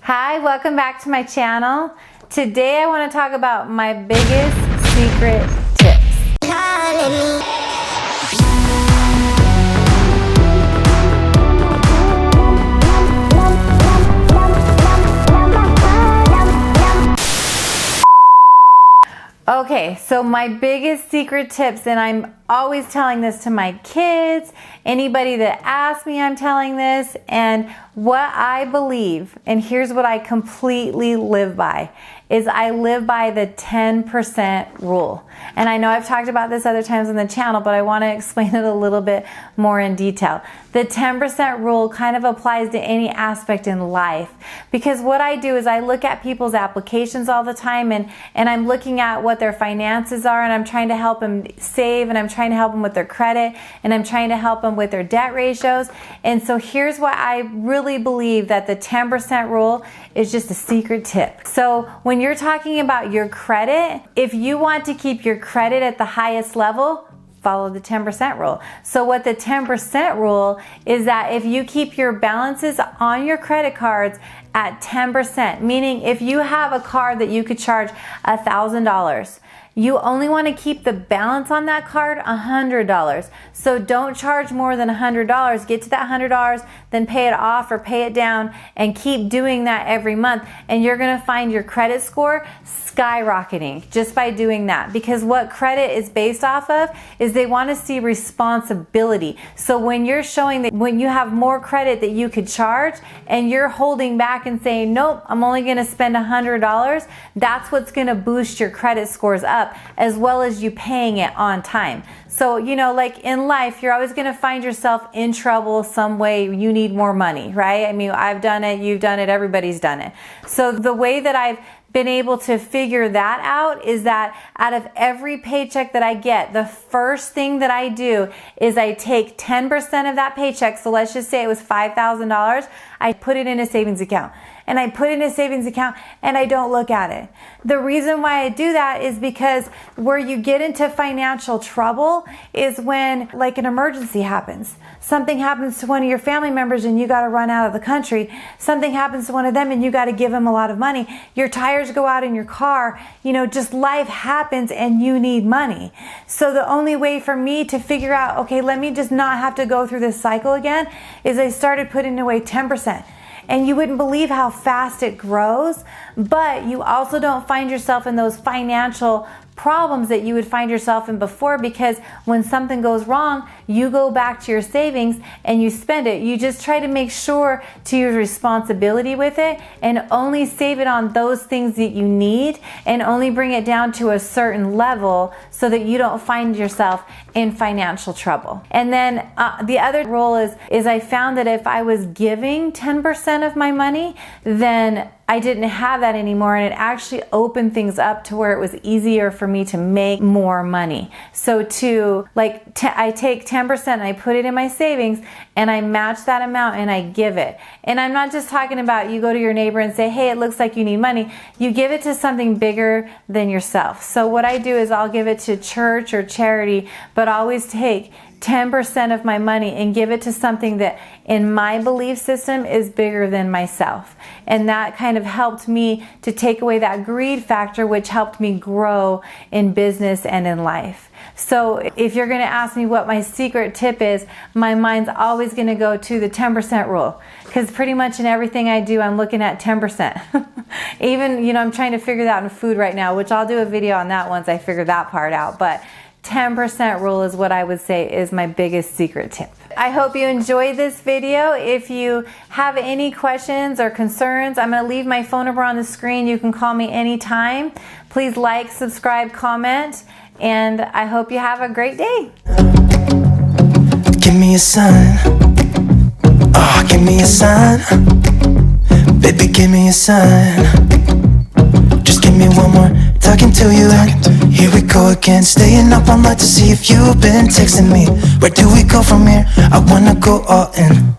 Hi, welcome back to my channel. Today I want to talk about my biggest secret tips. Okay, so my biggest secret tips, and I'm always telling this to my kids, anybody that asks me, I'm telling this, and what I believe, and here's what I completely live by, is I live by the 10% rule. And I know I've talked about this other times on the channel, but I want to explain it a little bit more in detail. The 10% rule kind of applies to any aspect in life, because what I do is I look at people's applications all the time, and I'm looking at what their finances are, and I'm trying to help them save, and I'm trying to help them with their credit, and I'm trying to help them with their debt ratios. And so here's what I really believe, that the 10% rule is just a secret tip. So when you're talking about your credit, if you want to keep your credit at the highest level, follow the 10% rule. So what the 10% rule is, that if you keep your balances on your credit cards at 10%, meaning if you have a card that you could charge $1,000, you only want to keep the balance on that card $100. So don't charge more than $100. Get to that $100, then pay it off or pay it down, and keep doing that every month. And you're going to find your credit score skyrocketing just by doing that. Because what credit is based off of is they want to see responsibility. So when you're showing that, when you have more credit that you could charge and you're holding back and saying, nope, I'm only going to spend $100, that's what's going to boost your credit scores up, as well as you paying it on time. So, you know, like in life, you're always going to find yourself in trouble some way. You need more money, right? I mean, I've done it, you've done it, everybody's done it. So the way that I've been able to figure that out is that out of every paycheck that I get, the first thing that I do is I take 10% of that paycheck. So let's just say it was $5,000. I put it in a savings account. And I put it in a savings account and I don't look at it. The reason why I do that is because where you get into financial trouble is when, like, an emergency happens. Something happens to one of your family members and you got to run out of the country. Something happens to one of them and you got to give them a lot of money. Your tires go out in your car. You know, just life happens and you need money. So the only way for me to figure out, okay, let me just not have to go through this cycle again, is I started putting away 10%. And you wouldn't believe how fast it grows, but you also don't find yourself in those financial problems that you would find yourself in before, because when something goes wrong, you go back to your savings and you spend it. You just try to make sure to use responsibility with it and only save it on those things that you need, and only bring it down to a certain level so that you don't find yourself in financial trouble. And then the other rule is I found that if I was giving 10% of my money, then I didn't have that anymore, and it actually opened things up to where it was easier for me to make more money. So I take 10% and I put it in my savings and I match that amount and I give it. And I'm not just talking about you go to your neighbor and say, hey, it looks like you need money. You give it to something bigger than yourself. So what I do is I'll give it to church or charity, but always take 10% of my money and give it to something that in my belief system is bigger than myself. And that kind of helped me to take away that greed factor, which helped me grow in business and in life. So if you're going to ask me what my secret tip is, my mind's always going to go to the 10% rule, because pretty much in everything I do, I'm looking at 10%. Even, you know, I'm trying to figure that out in food right now, which I'll do a video on that once I figure that part out. But 10% rule is what I would say is my biggest secret tip. I hope you enjoyed this video. If you have any questions or concerns, I'm going to leave my phone number on the screen. You can call me anytime. Please like, subscribe, comment, and I hope you have a great day. Give me a sign. Oh, give me a sign. Baby, give me a sign. Just give me one more talking to you, and here we go again. Staying up all night to see if you've been texting me. Where do we go from here? I wanna go all in.